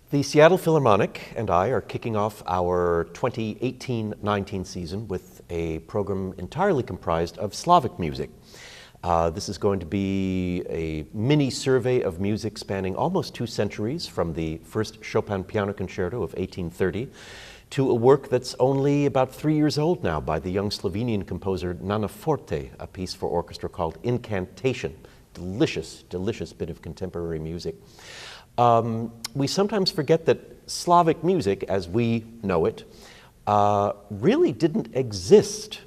The Seattle Philharmonic and I are kicking off our 2018-19 season with a program entirely comprised of Slavic music. This is going to be a mini survey of music spanning almost 2 centuries, from the first Chopin piano concerto of 1830 to a work that's only about 3 years old now by the young Slovenian composer Nana Forte, a piece for orchestra called Incantation. Delicious, delicious bit of contemporary music. We sometimes forget that Slavic music, as we know it, really didn't exist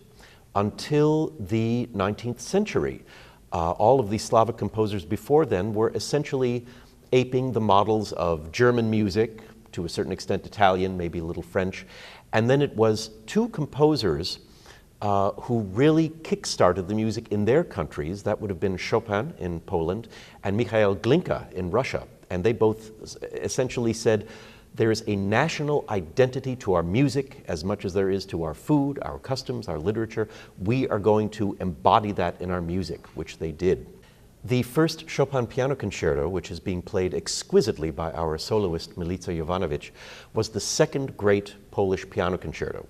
until the 19th century. All of the Slavic composers before then were essentially aping the models of German music, to a certain extent Italian, maybe a little French. And then it was 2 composers who really kick-started the music in their countries. That would have been Chopin in Poland and Mikhail Glinka in Russia. And they both essentially said, there is a national identity to our music as much as there is to our food, our customs, our literature. We are going to embody that in our music, which they did. The first Chopin piano concerto, which is being played exquisitely by our soloist Milica Jovanovic, was the second great Polish piano concerto.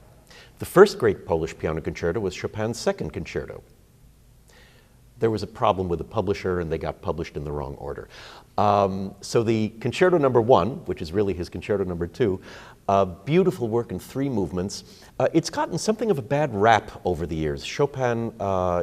The first great Polish piano concerto was Chopin's second concerto. There was a problem with the publisher and they got published in the wrong order. So the Concerto Number 1, which is really his Concerto Number 2, beautiful work in 3 movements. It's gotten something of a bad rap over the years. Chopin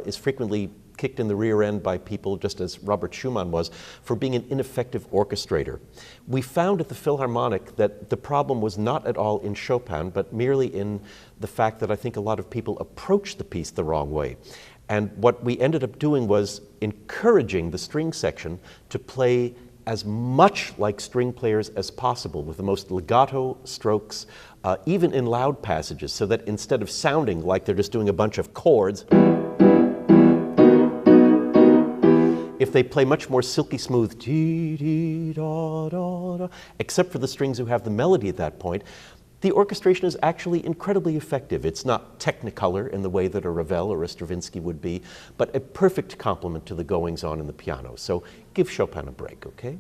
is frequently kicked in the rear end by people, just as Robert Schumann was, for being an ineffective orchestrator. We found at the Philharmonic that the problem was not at all in Chopin, but merely in the fact that I think a lot of people approached the piece the wrong way. And what we ended up doing was encouraging the string section to play as much like string players as possible, with the most legato strokes, even in loud passages, so that instead of sounding like they're just doing a bunch of chords, if they play much more silky smooth, except for the strings who have the melody at that point, the orchestration is actually incredibly effective. It's not technicolor in the way that a Ravel or a Stravinsky would be, but a perfect complement to the goings-on in the piano. So give Chopin a break, okay?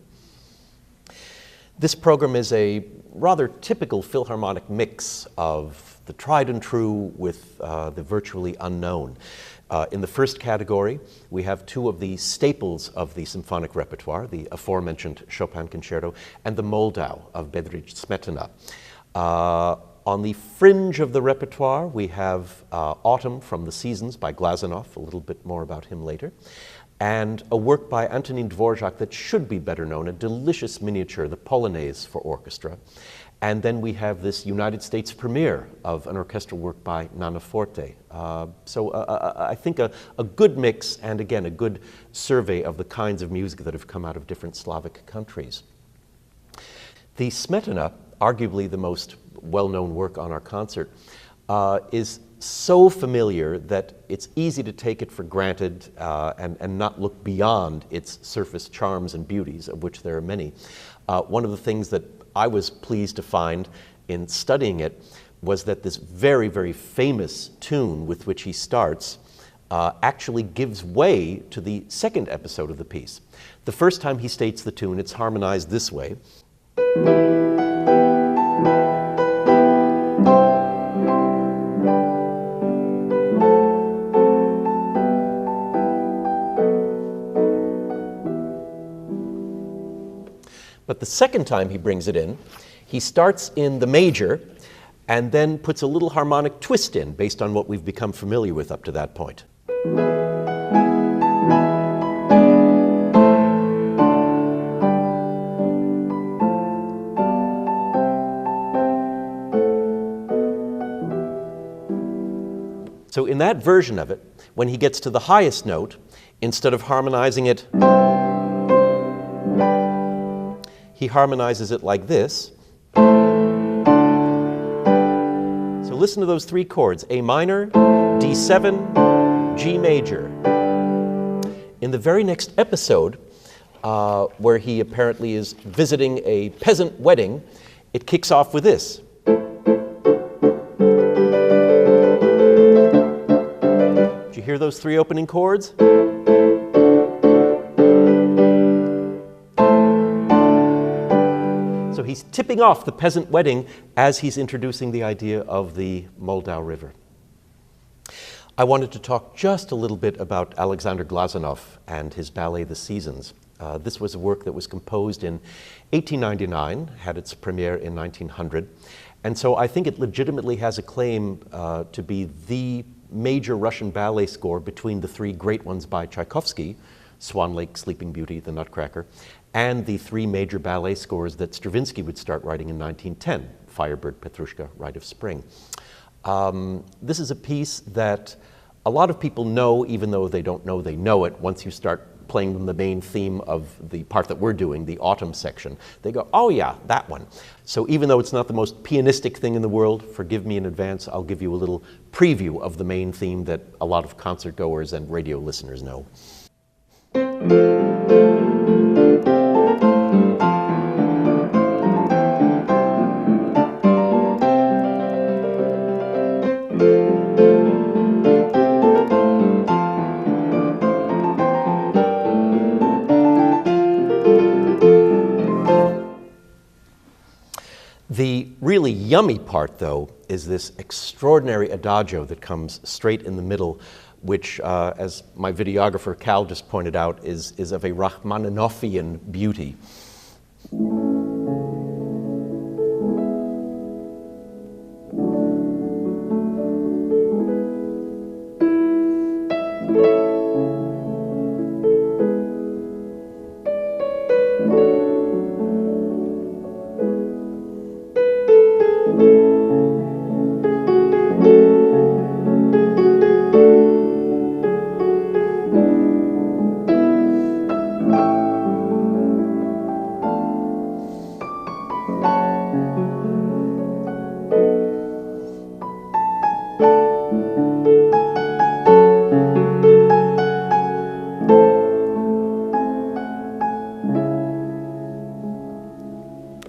This program is a rather typical Philharmonic mix of the tried and true with the virtually unknown. In the first category, we have 2 of the staples of the symphonic repertoire, the aforementioned Chopin concerto and the Moldau of Bedřich Smetana. On the fringe of the repertoire, we have Autumn from the Seasons by Glazunov, a little bit more about him later, and a work by Antonín Dvořák that should be better known, a delicious miniature, the Polonaise for orchestra. And then we have this United States premiere of an orchestral work by Nana Forte. So I think a good mix, and again, a good survey of the kinds of music that have come out of different Slavic countries. The Smetana, arguably the most well-known work on our concert, is so familiar that it's easy to take it for granted and not look beyond its surface charms and beauties, of which there are many. One of the things that I was pleased to find in studying it was that this very, very famous tune with which he starts actually gives way to the second episode of the piece. The first time he states the tune, it's harmonized this way. But the second time he brings it in, he starts in the major and then puts a little harmonic twist in based on what we've become familiar with up to that point. So in that version of it, when he gets to the highest note, instead of harmonizing it, he harmonizes it like this. So listen to those 3 chords, A minor, D7, G major. In the very next episode, where he apparently is visiting a peasant wedding, it kicks off with this. Did you hear those 3 opening chords? he's tipping off the peasant wedding as he's introducing the idea of the Moldau River. I wanted to talk just a little bit about Alexander Glazunov and his ballet, The Seasons. This was a work that was composed in 1899, had its premiere in 1900, and so I think it legitimately has a claim to be the major Russian ballet score between the three great ones by Tchaikovsky, Swan Lake, Sleeping Beauty, The Nutcracker, and the three major ballet scores that Stravinsky would start writing in 1910, Firebird, Petrushka, Rite of Spring. This is a piece that a lot of people know, even though they don't know they know it. Once you start playing them the main theme of the part that we're doing, the autumn section, they go, oh yeah, that one. So even though it's not the most pianistic thing in the world, forgive me in advance, I'll give you a little preview of the main theme that a lot of concert goers and radio listeners know. The really yummy part, though, is this extraordinary adagio that comes straight in the middle, which, as my videographer Cal just pointed out, is of a Rachmaninovian beauty.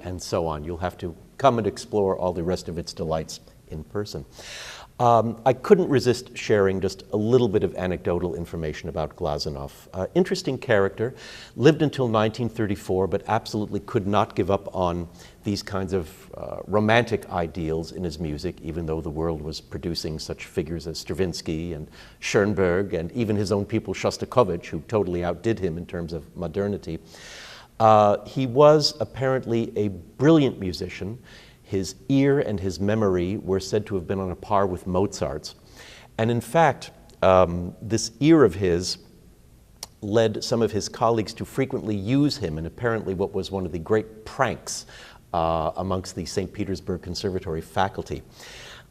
And so on. You'll have to come and explore all the rest of its delights in person. I couldn't resist sharing just a little bit of anecdotal information about Glazunov. Interesting character, lived until 1934, but absolutely could not give up on these kinds of romantic ideals in his music, even though the world was producing such figures as Stravinsky and Schoenberg, and even his own pupil Shostakovich, who totally outdid him in terms of modernity. He was apparently a brilliant musician. His ear and his memory were said to have been on a par with Mozart's. And in fact, this ear of his led some of his colleagues to frequently use him in apparently what was one of the great pranks amongst the St. Petersburg Conservatory faculty.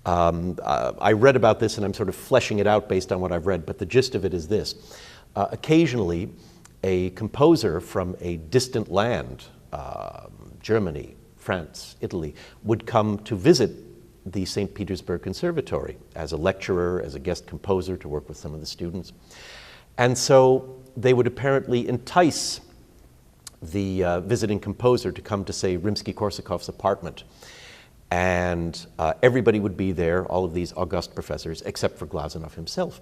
I read about this and I'm sort of fleshing it out based on what I've read, but the gist of it is this. Occasionally, a composer from a distant land, Germany, France, Italy, would come to visit the St. Petersburg Conservatory as a lecturer, as a guest composer to work with some of the students. And so they would apparently entice the visiting composer to come to, say, Rimsky-Korsakov's apartment. And everybody would be there, all of these august professors, except for Glazunov himself.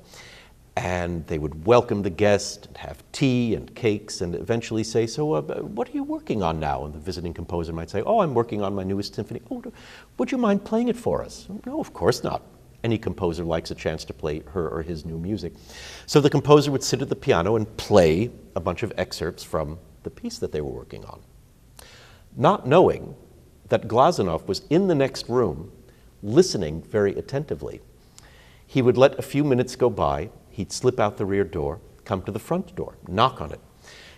And they would welcome the guest, and have tea and cakes, and eventually say, so what are you working on now? And the visiting composer might say, oh, I'm working on my newest symphony. Oh, would you mind playing it for us? No, of course not. Any composer likes a chance to play her or his new music. So the composer would sit at the piano and play a bunch of excerpts from the piece that they were working on, not knowing that Glazunov was in the next room listening very attentively. He would let a few minutes go by. He'd slip out the rear door, come to the front door, knock on it,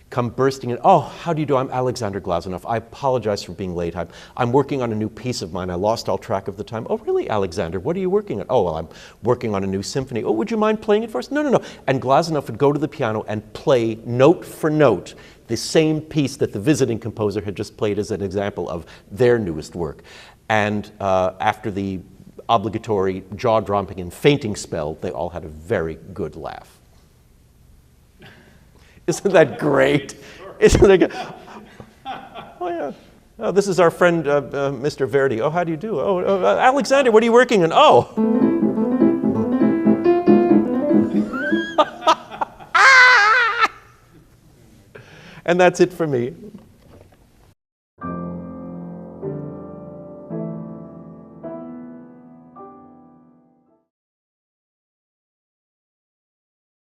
come bursting in. Oh, how do you do? I'm Alexander Glazunov. I apologize for being late. I'm working on a new piece of mine. I lost all track of the time. Oh, really, Alexander? What are you working on? Oh, well, I'm working on a new symphony. Oh, would you mind playing it for us? No, no, no. And Glazunov would go to the piano and play note for note the same piece that the visiting composer had just played as an example of their newest work. And after the obligatory jaw-dropping and fainting spell, they all had a very good laugh. Isn't that great? Isn't that good? Oh, yeah. Oh, this is our friend, Mr. Verdi. Oh, how do you do? Oh, Alexander, what are you working on? Oh. And that's it for me.